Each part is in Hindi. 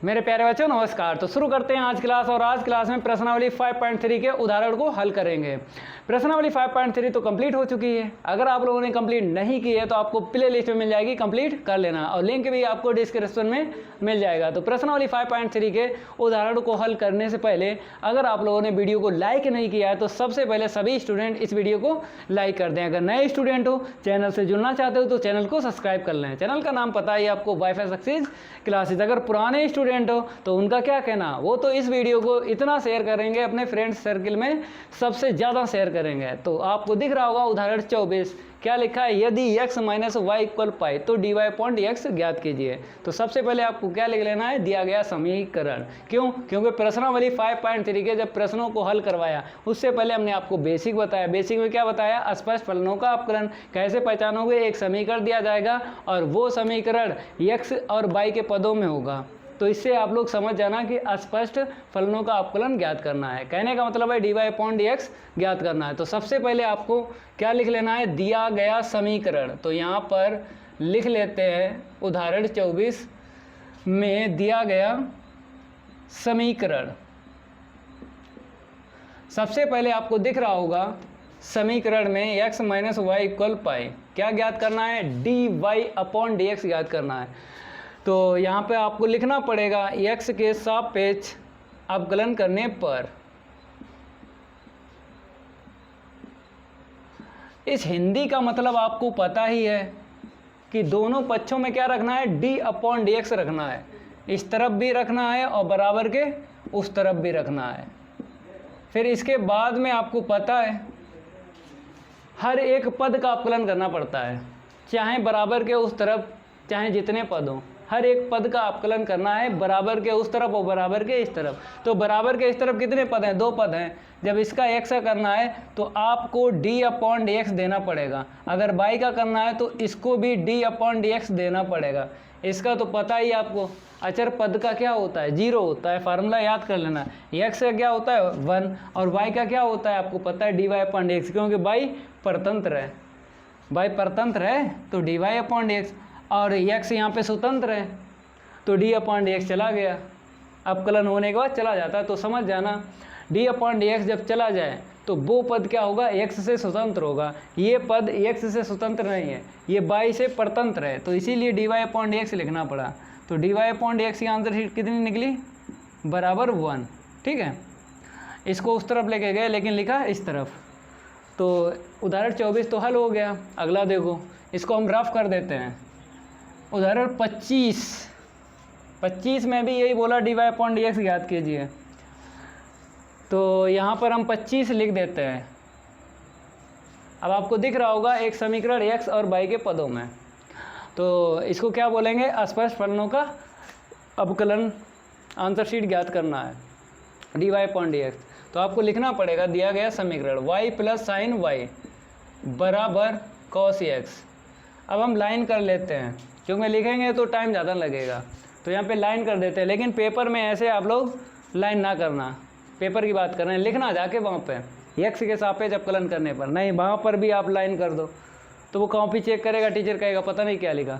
मेरे प्यारे बच्चों नमस्कार। तो शुरू करते हैं आज क्लास। और आज क्लास में प्रश्नावली 5.3 के उदाहरण को हल करेंगे। प्रश्नावली 5.3 तो कंप्लीट हो चुकी है। अगर आप लोगों ने कंप्लीट नहीं की है तो आपको प्ले लिस्ट में मिल जाएगी, कंप्लीट कर लेना और लिंक भी आपको डिस्क्रिप्शन में मिल जाएगा। तो प्रश्नावली 5.3 के उदाहरण को हल करने से पहले अगर आप लोगों ने वीडियो को लाइक नहीं किया है तो सबसे पहले सभी स्टूडेंट इस वीडियो को लाइक कर दें। अगर नए स्टूडेंट हो, चैनल से जुड़ना चाहते हो तो चैनल को सब्सक्राइब कर लें। चैनल का नाम पता ही आपको, वाईफाई सक्सेस क्लासेस। अगर पुराने स्टूडेंट हो तो उनका क्या कहना, वो तो इस वीडियो को इतना शेयर करेंगे अपने फ्रेंड्स सर्किल में, सबसे ज़्यादा शेयर करेंगे। तो आपको दिख रहा होगा उदाहरण 24 क्या लिखा है, यदि x minus y equal pi तो dy अपॉन dx ज्ञात कीजिए। तो सबसे पहले आपको क्या लिख लेना है, दिया गया समीकरण। क्यों? क्योंकि प्रश्नावली 5.3 के जब प्रश्नों को हल करवाया उससे पहले हमने आपको बेसिक बताया। बेसिक में क्या बताया, स्पष्ट फलनों का अपकलन कैसे पहचानोगे। एक समीकरण दिया जाएगा और वो समीकरण x और y के पदों में होगा। तो इससे आप लोग समझ जाना कि अस्पष्ट फलनों का अपकलन ज्ञात करना है। कहने का मतलब है dy अपॉन dx ज्ञात करना है। तो सबसे पहले आपको क्या लिख लेना है, दिया गया समीकरण। तो यहाँ पर लिख लेते हैं उदाहरण 24 में दिया गया समीकरण। सबसे पहले आपको दिख रहा होगा समीकरण में x minus y equal pi क्या ज्ञात करना है, dy अपॉन dx ज्ञात करना है। तो यहाँ पे आपको लिखना पड़ेगा x के सापेक्ष अवकलन करने पर। इस हिंदी का मतलब आपको पता ही है कि दोनों पक्षों में क्या रखना है, d अपॉन dx रखना है। इस तरफ भी रखना है और बराबर के उस तरफ भी रखना है। फिर इसके बाद में आपको पता है हर एक पद का अवकलन करना पड़ता है, चाहे बराबर के उस तरफ चाहे जितने पद हों, हर एक पद का अवकलन करना है, बराबर के उस तरफ और बराबर के इस तरफ। तो बराबर के इस तरफ कितने पद हैं, 2 पद हैं। जब इसका x का करना है तो आपको d अपॉन dx देना पड़ेगा। अगर y का करना है तो इसको भी d अपॉन dx देना पड़ेगा। इसका तो पता ही आपको, अचर पद का क्या होता है, 0 होता है। फार्मूला याद कर लेना, x का क्या होता है 1 और y का क्या होता है आपको पता है, dy अपॉन dx। क्योंकि y परतंत्र है, y परतंत्र है तो dy अपॉन dx, और x यहाँ पे स्वतंत्र है तो d अपॉन dx चला गया। अवकलन होने के बाद चला जाता है। तो समझ जाना d अपॉन dx जब चला जाए तो वो पद क्या होगा, x से स्वतंत्र होगा। ये पद x से स्वतंत्र नहीं है, ये y से परतंत्र है। तो इसीलिए dy अपॉन dx लिखना पड़ा। तो dy अपॉन dx की आंसर शीट कितनी निकली, बराबर 1। ठीक है, इसको उस तरफ लेके गए लेकिन लिखा इस तरफ। तो उदाहरण 24 तो हल हो गया। अगला देखो, इसको हम रफ कर देते हैं। उदाहरण 25 में भी यही बोला dy अपॉन dx ज्ञात कीजिए। तो यहाँ पर हम 25 लिख देते हैं। अब आपको दिख रहा होगा एक समीकरण x और y के पदों में। तो इसको क्या बोलेंगे, अस्पष्ट फलनों का अवकलन। आंसर शीट ज्ञात करना है dy अपॉन dx। तो आपको लिखना पड़ेगा दिया गया समीकरण y प्लस साइन y बराबर cos x। अब हम लाइन कर लेते हैं, क्योंकि लिखेंगे तो टाइम ज़्यादा लगेगा। तो यहाँ पे लाइन कर देते हैं, लेकिन पेपर में ऐसे आप लोग लाइन ना करना। पेपर की बात कर रहे हैं, लिखना जाके वहाँ पे x के सापेक्ष अवकलन करने पर नहीं, वहाँ पर भी आप लाइन कर दो तो वो कॉपी चेक करेगा, टीचर कहेगा पता नहीं क्या लिखा।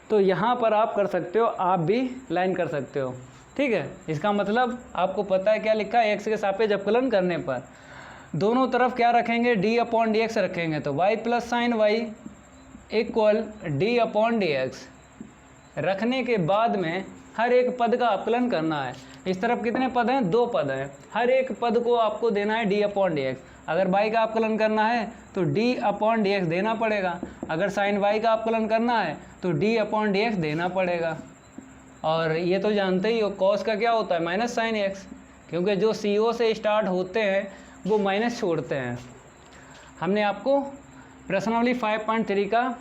तो यहाँ पर आप कर सकते हो, आप भी लाइन कर सकते हो। ठीक है, इसका मतलब आपको पता है क्या लिखा है, x के सापेक्ष अवकलन करने पर दोनों तरफ क्या रखेंगे, d अपॉन dx रखेंगे। तो y plus sign y equal d upon dx रखने के बाद में हर एक पद का अवकलन करना है। इस तरफ कितने पद हैं, 2 पद हैं। हर एक पद को आपको देना है d अपॉन dx। अगर y का अवकलन करना है तो d अपॉन dx देना पड़ेगा। अगर साइन y का अवकलन करना है तो d अपॉन dx देना पड़ेगा। और ये तो जानते ही हो cos का क्या होता है, माइनस साइन x, क्योंकि जो CO से स्टार्ट होते हैं वो माइनस छोड़ते हैं। हमने आपको प्रश्नावली 5.3 का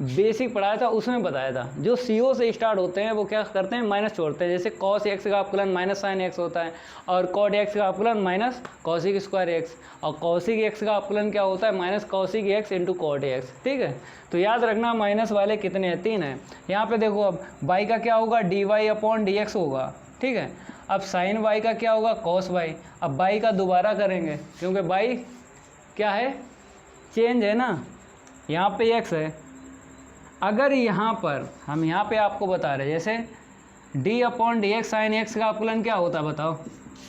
बेसिक पढ़ाया था, उसमें बताया था जो CO से स्टार्ट होते हैं वो क्या करते हैं, माइनस छोड़ते हैं। जैसे cos x का अवकलन माइनस साइन x होता है, और cot x का अवकलन माइनस cosic स्क्वायर x, और cosic x का अवकलन क्या होता है, minus cosic x into cot x। ठीक है, तो याद रखना माइनस वाले कितने हैं, 3 हैं। यहाँ पे देखो अब y का क्या होगा, dy अपॉन dx होगा। ठीक है, अब साइन y का क्या होगा, cos y। अब y का दोबारा करेंगे क्योंकि y क्या है, चेंज है ना, यहाँ पे x है। अगर यहाँ पर हम यहाँ पे आपको बता रहे जैसे D upon D x sine x का अवकलन क्या होता है बताओ?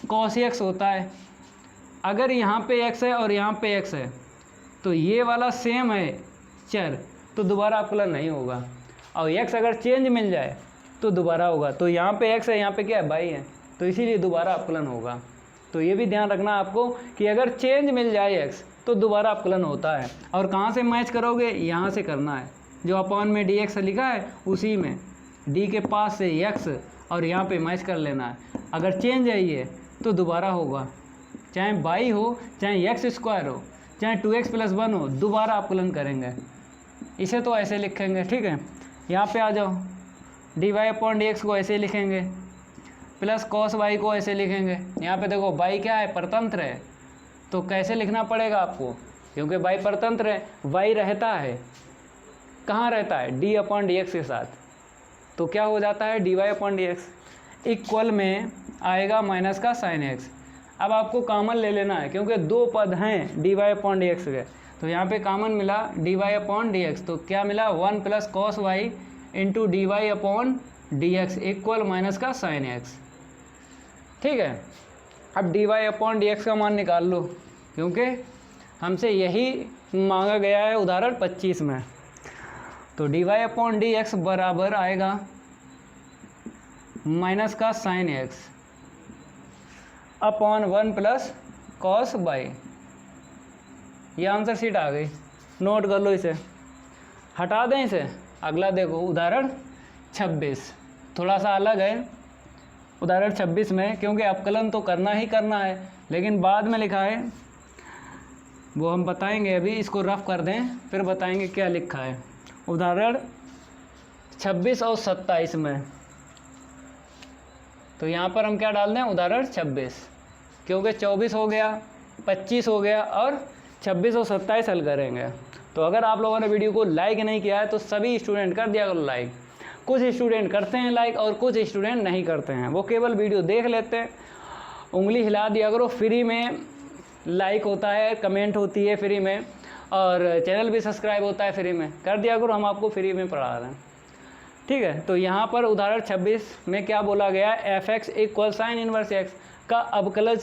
कॉस एक्स होता है। अगर यहाँ पे एक्स है और यहाँ पे एक्स है तो ये वाला सेम है चर, तो दोबारा अवकलन नहीं होगा। और एक्स अगर चेंज मिल जाए तो दोबारा होगा। तो यहाँ पे एक्स है, यहाँ पे क्या है वाई है, तो इसीलिए दोबारा अवकलन होगा। तो ये भी ध्यान रखना आपको कि अगर चेंज मिल जाए एक्स तो दोबारा अवकलन होता है। और कहाँ से मैच करोगे? यहाँ से करना है, जो अपॉन में डी एक्स लिखा है उसी में डी के पास से एक्स और यहाँ पे मैच कर लेना है। अगर चेंज है ये तो दोबारा होगा, चाहे वाई हो चाहे एक्स स्क्वायर हो चाहे 2x + 1 हो, दोबारा अवकलन करेंगे। इसे तो ऐसे लिखेंगे, ठीक है। यहाँ पे आ जाओ, d Y upon D x को ऐसे लिखेंगे प्लस कॉस वाई को ऐसे लिखेंगे। यहाँ पे देखो वाई क्या है? परतंत्र है, तो कैसे लिखना पड़ेगा आपको? क्योंकि वाई परतंत्र है, वाई रहता है कहाँ रहता है? डी अपॉन डी एक्स के साथ, तो क्या हो जाता है? D Y upon D x equal में आएगा माइनस का साइन एक्स। अब आपको कॉमन ले लेना है क्योंकि दो पद हैं d Y upon D x के, तो यहाँ पे कॉमन मिला d Y upon D x, तो क्या मिला? 1 + cos y into d Y upon D x equal minus का साइन एक्स, ठीक है। अब डी वाई अपॉन डी एक्स का मान निकाल लो, क्योंकि हमसे यही मांगा गया है उदाहरण 25 में। तो d Y upon D x बराबर आएगा माइनस का sine x upon 1 + cos y. ये आंसर शीट आ गई, नोट कर लो इसे, हटा दें इसे। अगला देखो उदाहरण 26, थोड़ा सा अलग है उदाहरण 26 में, क्योंकि अवकलन तो करना ही करना है, लेकिन बाद में लिखा है वो हम बताएंगे। अभी इसको रफ कर दें फिर बताएंगे क्या लिखा है। उदाहरण 26 और 27 में, तो यहाँ पर हम क्या डाल दें? उदाहरण 26, क्योंकि 24 हो गया, 25 हो गया और 26 और 27 हल करेंगे। तो अगर आप लोगों ने वीडियो को लाइक नहीं किया है तो सभी स्टूडेंट कर दिया करो लाइक। कुछ स्टूडेंट करते हैं लाइक और कुछ स्टूडेंट नहीं करते हैं, वो केवल वीडियो देख लेते हैं। उंगली हिला दिया करो, फ्री में लाइक होता है, कमेंट होती है फ्री में, और चैनल भी सब्सक्राइब होता है फ्री में, कर दिया करो, हम आपको फ्री में पढ़ा रहे हैं, ठीक है। तो यहाँ पर उदाहरण 26 में क्या बोला गया? f(x) equal sine inverse x का अवकलन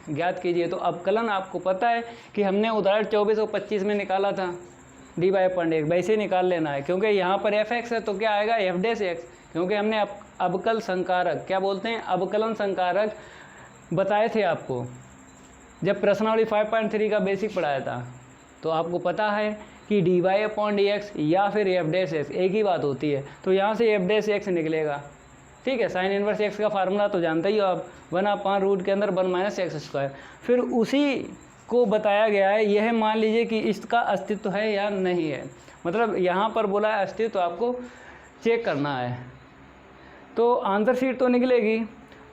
ज्ञात कीजिए। तो अवकलन आपको पता है कि हमने उदाहरण 24 और 25 में निकाला था, d Y upon D x, वैसे ही निकाल लेना है। क्योंकि यहाँ पर f(x) है तो क्या आएगा? f'(x), क्योंकि हमने अवकल संकारक, क्या बोलते हैं, अवकलन संकारक बताए थे आपको जब प्रश्नावली 5.3 का बेसिक पढ़ाया था। तो आपको पता है कि d Y upon D x या फिर f'(x) एक ही बात होती है, तो यहाँ से f'(x) निकलेगा, ठीक है। साइन इनवर्स x का फार्मूला तो जानते ही हो आप, 1/√1 के अंदर 1 - x²। फिर उसी को बताया गया है, यह मान लीजिए कि इसका अस्तित्व है या नहीं है, मतलब यहाँ पर बोला है अस्तित्व, तो आपको चेक करना है। तो आंसर शीट तो निकलेगी,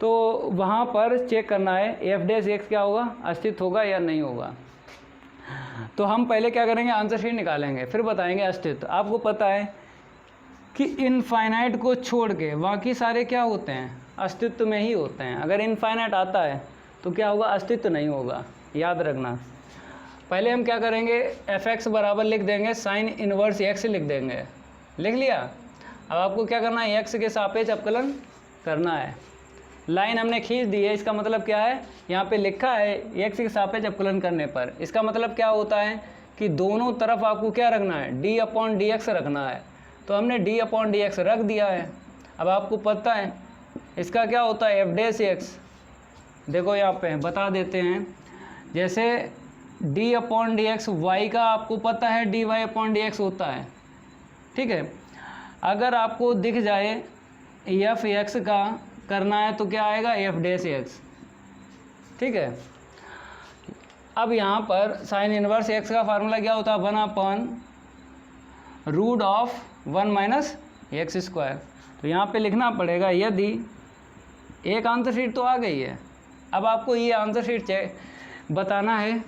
तो वहाँ पर चेक करना है f'(x) क्या होगा? अस्तित्व होगा या नहीं होगा। तो हम पहले क्या करेंगे? आंसर शीट निकालेंगे, फिर बताएंगे अस्तित्व। आपको पता है कि इनफाइनाइट को छोड़ के बाकी सारे क्या होते हैं? अस्तित्व में ही होते हैं। अगर इनफाइनाइट आता है तो क्या होगा? अस्तित्व नहीं होगा, याद रखना। पहले हम क्या करेंगे? f(x) बराबर लिख देंगे साइन इनवर्स x लिख देंगे, लिख लिया। अब आपको क्या करना है? x के सापेक्ष अवकलन करना है। लाइन हमने खींच दी है, इसका मतलब क्या है? यहाँ पे लिखा है x के सापेक्ष अवकलन करने पर, इसका मतलब क्या होता है कि दोनों तरफ आपको क्या रखना है? d अपॉन डी एक्स रखना है। तो हमने d अपॉन डी एक्स रख दिया है। अब आपको पता है इसका क्या होता है? f'(x), देखो यहाँ पे बता देते हैं। जैसे d upon D x y का आपको पता है dy अपॉन डी एक्स होता है, ठीक है। अगर आपको दिख जाए f(x) का करना है तो क्या आएगा? f'(x), ठीक है। अब यहाँ पर साइन इनवर्स x का फार्मूला क्या होता है? 1/√1 - x²। तो यहाँ पे लिखना पड़ेगा, यदि एक आंसर शीट तो आ गई है। अब आपको ये आंसर शीट बताना है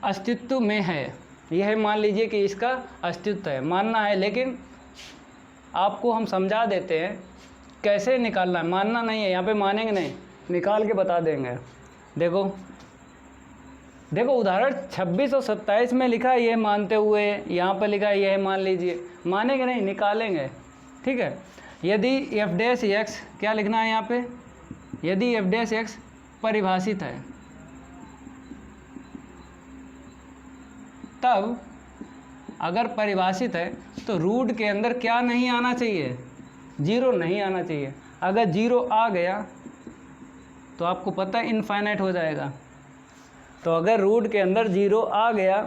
अस्तित्व में है, यह मान लीजिए कि इसका अस्तित्व है, मानना है। लेकिन आपको हम समझा देते हैं कैसे निकालना है, मानना नहीं है। यहाँ पे मानेंगे नहीं, निकाल के बता देंगे। देखो देखो उदाहरण 26 और 27 में लिखा है यह मानते हुए, यहाँ पर लिखा है यह मान लीजिए, मानेंगे नहीं, निकालेंगे, ठीक है। यदि एफ डैश एक्स, क्या लिखना है यहाँ पे, यदि एफ डैश एक्स परिभाषित है, तब अगर परिभाषित है तो रूट के अंदर क्या नहीं आना चाहिए, जीरो नहीं आना चाहिए। अगर जीरो आ गया तो आपको पता है इनफाइनाइट हो जाएगा। तो अगर रूट के अंदर जीरो आ गया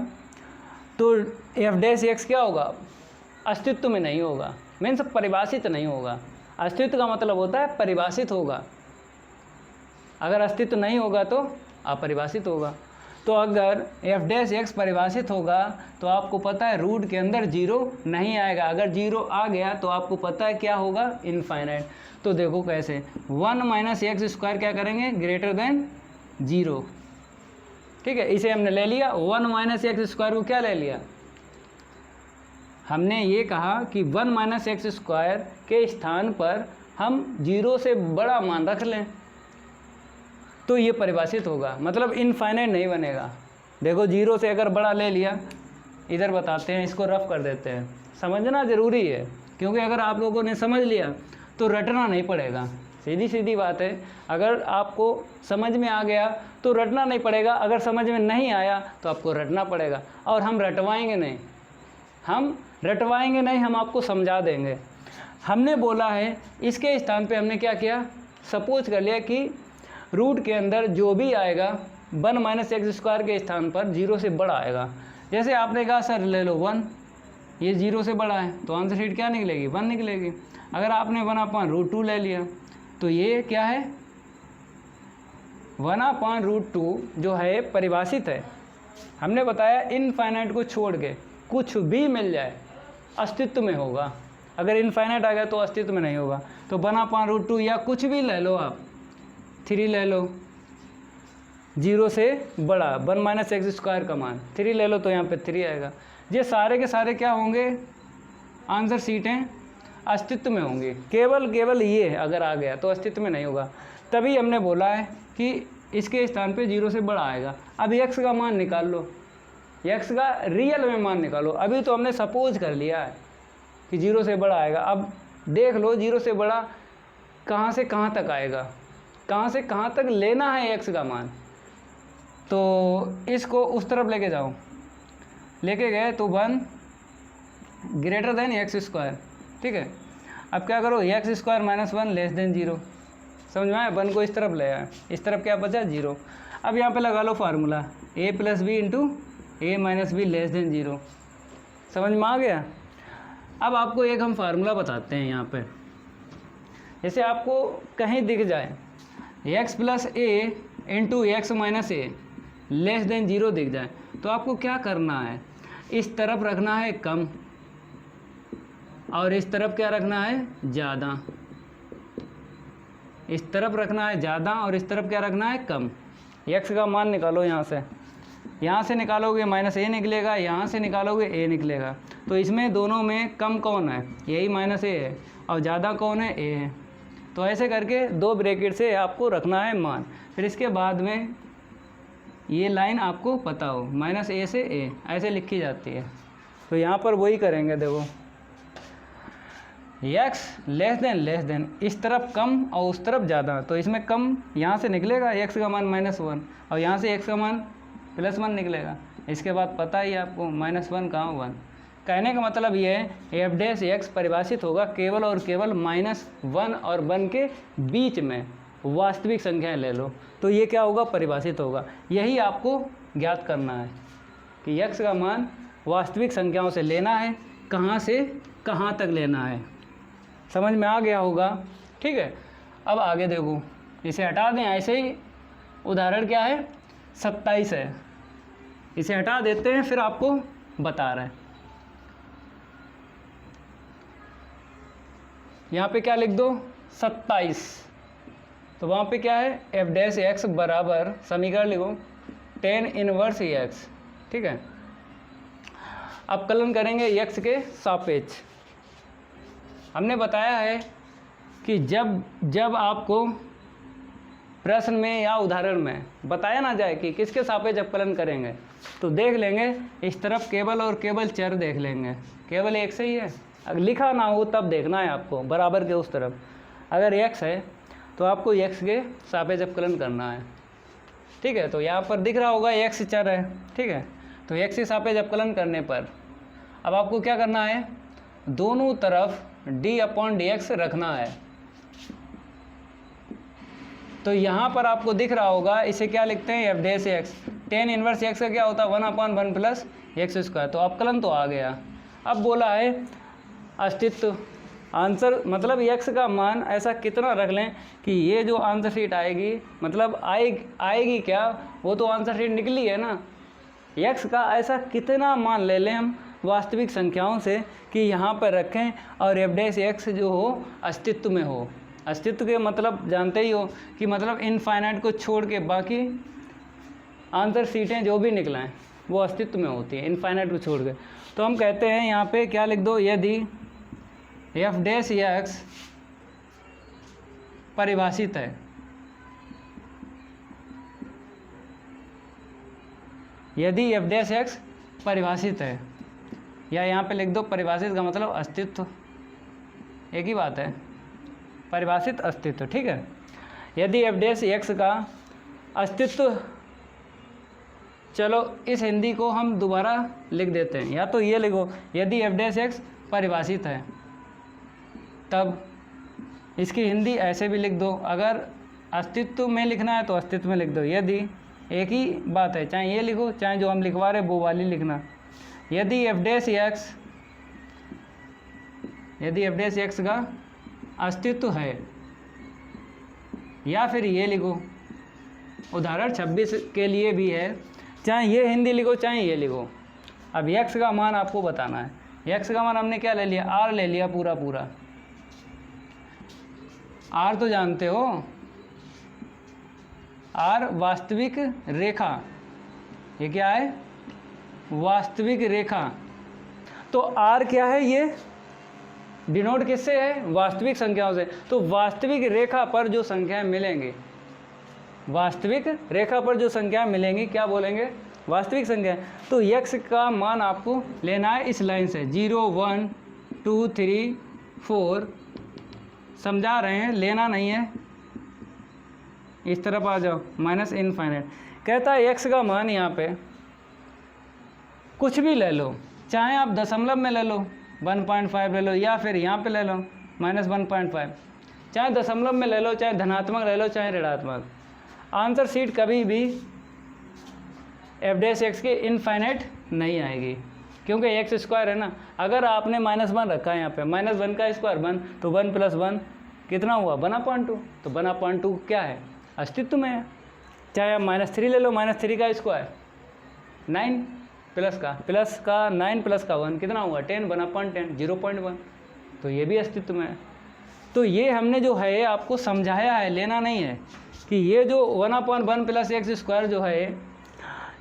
तो एफ डैश एक्स क्या होगा, अस्तित्व में नहीं होगा, मीन्स परिभाषित नहीं होगा। अस्तित्व का मतलब होता है परिभाषित होगा, अगर अस्तित्व नहीं होगा तो अपरिभाषित होगा। तो अगर एफ डैश एक्स परिभाषित होगा तो आपको पता है रूट के अंदर जीरो नहीं आएगा। अगर जीरो आ गया तो आपको पता है क्या होगा, इनफाइनाइट। तो देखो कैसे, 1 माइनस एक्स स्क्वायर क्या करेंगे, ग्रेटर देन जीरो। ठीक है, इसे हमने ले लिया। 1 माइनस एक्स स्क्वायर को क्या ले लिया, हमने ये कहा कि 1 माइनस एक्स स्क्वायर के स्थान पर हम जीरो से बड़ा मान रख लें तो ये परिभाषित होगा, मतलब इनफाइनाइट नहीं बनेगा। देखो जीरो से अगर बड़ा ले लिया, इधर बताते हैं, इसको रफ कर देते हैं, समझना ज़रूरी है, क्योंकि अगर आप लोगों ने समझ लिया तो रटना नहीं पड़ेगा। सीधी सीधी बात है, अगर आपको समझ में आ गया तो रटना नहीं पड़ेगा, अगर समझ में नहीं आया तो आपको रटना पड़ेगा। और हम रटवाएंगे नहीं, हम आपको समझा देंगे। हमने बोला है इसके स्थान पे हमने क्या किया, सपोज कर लिया कि रूट के अंदर जो भी आएगा 1 माइनस एक्स स्क्वायर के स्थान पर जीरो से बड़ा आएगा। जैसे आपने कहा सर ले लो 1, ये जीरो से बड़ा है तो आंसर शीट क्या निकलेगी, 1 निकलेगी। अगर आपने 1/√2 ले लिया तो ये क्या है, 1/√2 जो है परिभाषित है। हमने बताया इनफाइनाइट को छोड़ के कुछ भी मिल जाए अस्तित्व में होगा, अगर इनफाइनाइट आ गया तो अस्तित्व में नहीं होगा। तो 1/√2 या कुछ भी ले लो आप, 3 ले लो, जीरो से बड़ा 1 माइनस एक्स स्क्वायर का मान 3 ले लो तो यहाँ पे 3 आएगा। ये सारे के सारे क्या होंगे, आंसर सीटें अस्तित्व में होंगी। केवल ये अगर आ गया तो अस्तित्व में नहीं होगा। तभी हमने बोला है कि इसके स्थान पे जीरो से बड़ा आएगा। अब x का मान निकाल लो, x का रियल में मान निकालो। अभी तो हमने सपोज कर लिया है कि जीरो से बड़ा आएगा। अब देख लो जीरो से बड़ा कहाँ से कहाँ तक आएगा, कहाँ से कहाँ तक लेना है x का मान। तो इसको उस तरफ लेके जाओ, लेके गए तो 1 ग्रेटर देन एक्स स्क्वायर। ठीक है, अब क्या करो, x square minus 1 less than zero. समझ में आया, 1 को इस तरफ ले आया, इस तरफ क्या बचा, जीरो। अब यहाँ पे लगा लो formula a plus b into a minus b less than zero. समझ में आ गया। अब आपको एक हम फार्मूला बताते हैं यहाँ पे, जैसे आपको कहीं दिख जाए x प्लस ए इंटू एक्स माइनस ए लेस देन जीरो दिख जाए तो आपको क्या करना है, इस तरफ रखना है कम और इस तरफ क्या रखना है, ज़्यादा। इस तरफ रखना है ज़्यादा और इस तरफ क्या रखना है, कम। x का मान निकालो, यहाँ से निकालोगे माइनस ए निकलेगा, यहाँ से निकालोगे ए निकलेगा। तो इसमें दोनों में कम कौन है, यही माइनस ए है, और ज़्यादा कौन है, ए है। तो ऐसे करके 2 ब्रैकेट से आपको रखना है मान। फिर इसके बाद में ये लाइन आपको पता हो, माइनस ए से ए ऐसे लिखी जाती है। तो यहाँ पर वही करेंगे, देखो x लेस देन इस तरफ कम और उस तरफ ज़्यादा। तो इसमें कम यहाँ से निकलेगा, x का मान -1 और यहाँ से x का मान +1 निकलेगा। इसके बाद पता ही आपको -1 कहाँ 1। कहने का मतलब ये है एफ डैश एक्स परिभाषित होगा केवल और केवल -1 और 1 के बीच में। वास्तविक संख्याएं ले लो तो ये क्या होगा, परिभाषित होगा। यही आपको ज्ञात करना है कि x का मान वास्तविक संख्याओं से लेना है, कहाँ से कहाँ तक लेना है। समझ में आ गया होगा। ठीक है, अब आगे देखो, इसे हटा दें। ऐसे ही उदाहरण क्या है, 27 है, इसे हटा देते हैं, फिर आपको बता रहे हैं। यहाँ पे क्या लिख दो, 27। तो वहाँ पे क्या है, एफ डैश एक्स बराबर, समीकरण लिखो tan इनवर्स एक्स। ठीक है, अब कलन करेंगे x के सापेक्ष। हमने बताया है कि जब आपको प्रश्न में या उदाहरण में बताया ना जाए कि किसके सापेक्ष अवकलन करेंगे, तो देख लेंगे इस तरफ केवल और केवल चर देख लेंगे, केवल एक से ही है, अगर लिखा ना हो तब देखना है आपको बराबर के उस तरफ। अगर x है तो आपको x के सापेक्ष अवकलन करना है, ठीक है। तो यहाँ पर दिख रहा होगा x चर है, ठीक है। तो x के सापेक्ष अवकलन करने पर अब आपको क्या करना है, दोनों तरफ d/dx रखना है। तो यहाँ पर आपको दिख रहा होगा, इसे क्या लिखते हैं, f dash x। tan inverse x का क्या होता है, 1/1 प्लस एक्स स्क्वायर। तो अवकलन तो आ गया। अब बोला है अस्तित्व, आंसर मतलब x का मान ऐसा कितना रख लें कि ये जो आंसर शीट आएगी, मतलब आएगी क्या, वो तो आंसर शीट निकली है ना। x का ऐसा कितना मान ले लें हम वास्तविक संख्याओं से कि यहाँ पर रखें और f डैश x जो हो अस्तित्व में हो। अस्तित्व के मतलब जानते ही हो कि मतलब इनफाइनाइट को छोड़ के बाकी आंसर शीटें जो भी निकलें वो अस्तित्व में होती है, इनफाइनाइट को छोड़ के। तो हम कहते हैं यहाँ पे क्या लिख दो, यदि f डैश x परिभाषित है, यदि f डैश x परिभाषित है, या यहाँ पे लिख दो परिभाषित का मतलब अस्तित्व, एक ही बात है, परिभाषित अस्तित्व, ठीक है। यदि f डैश x का अस्तित्व, चलो इस हिंदी को हम दोबारा लिख देते हैं, या तो ये लिखो यदि f डैश x परिभाषित है, तब इसकी हिंदी ऐसे भी लिख दो। अगर अस्तित्व में लिखना है तो अस्तित्व में लिख दो, यदि, एक ही बात है, चाहे ये लिखो चाहे जो हम लिखवा रहे वो वाली लिखना। यदि f डैश x का अस्तित्व है, या फिर ये लिखो, उदाहरण 26 के लिए भी है, चाहे ये हिंदी लिखो चाहे ये लिखो। अब x का मान आपको बताना है। x का मान हमने क्या ले लिया, r ले लिया पूरा पूरा। r तो जानते हो, r वास्तविक रेखा, ये क्या है, वास्तविक रेखा। तो r क्या है, ये डिनोट किससे है, वास्तविक संख्याओं से। तो वास्तविक रेखा पर जो संख्याएं मिलेंगी, वास्तविक रेखा पर जो संख्याएं मिलेंगी क्या बोलेंगे, वास्तविक संख्या। तो x का मान आपको लेना है इस लाइन से, 0 1 2 3 4, समझा रहे हैं, लेना नहीं है, इस तरफ आ जाओ, माइनस इनफाइनाइट। कहता है x का मान यहाँ पे कुछ भी ले लो, चाहे आप दशमलव में ले लो 1.5 ले लो, या फिर यहाँ पे ले लो -1.5, चाहे दशमलव में ले लो, चाहे धनात्मक ले लो, चाहे ऋणात्मक। आंसर शीट कभी भी f डैश x के इनफाइनाइट नहीं आएगी, क्योंकि x स्क्वायर है ना। अगर आपने -1 रखा है यहाँ पे, -1 का स्क्वायर 1, तो 1 + 1 कितना हुआ, 1/2। तो 1/2 क्या है, अस्तित्व में है। चाहे आप -3 ले लो, -3 का स्क्वायर 9 प्लस का 9 + का 1 कितना हुआ, 10, 1/10, 0.1, तो ये भी अस्तित्व में है। तो ये हमने जो है आपको समझाया है, लेना नहीं है, कि ये जो 1/1 + x स्क्वायर जो है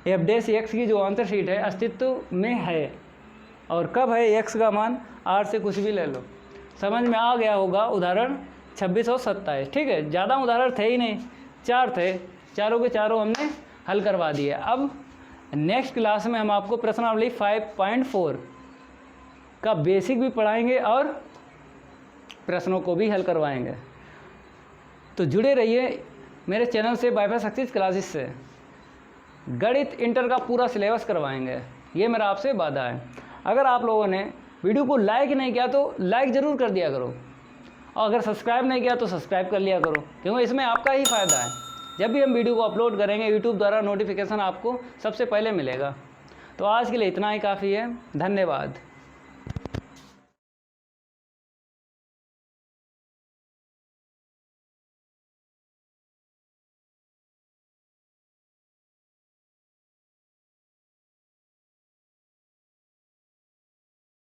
f डैश x की जो आंसर शीट है अस्तित्व में है। और कब है, x का मान r से कुछ भी ले लो। समझ में आ गया होगा। उदाहरण 26 और 27, ठीक है, ज़्यादा उदाहरण थे ही नहीं, 4 थे, चारों के चारों हमने हल करवा दिए। अब नेक्स्ट क्लास में हम आपको प्रश्नावली 5.4 का बेसिक भी पढ़ाएंगे और प्रश्नों को भी हल करवाएंगे। तो जुड़े रहिए मेरे चैनल से, बाईपास सक्सेस क्लासेस से। गणित इंटर का पूरा सिलेबस करवाएंगे, ये मेरा आपसे वादा है। अगर आप लोगों ने वीडियो को लाइक नहीं किया तो लाइक ज़रूर कर दिया करो, और अगर सब्सक्राइब नहीं किया तो सब्सक्राइब कर लिया करो, क्योंकि इसमें आपका ही फ़ायदा है। जब भी हम वीडियो को अपलोड करेंगे यूट्यूब द्वारा नोटिफिकेशन आपको सबसे पहले मिलेगा। तो आज के लिए इतना ही काफ़ी है, धन्यवाद।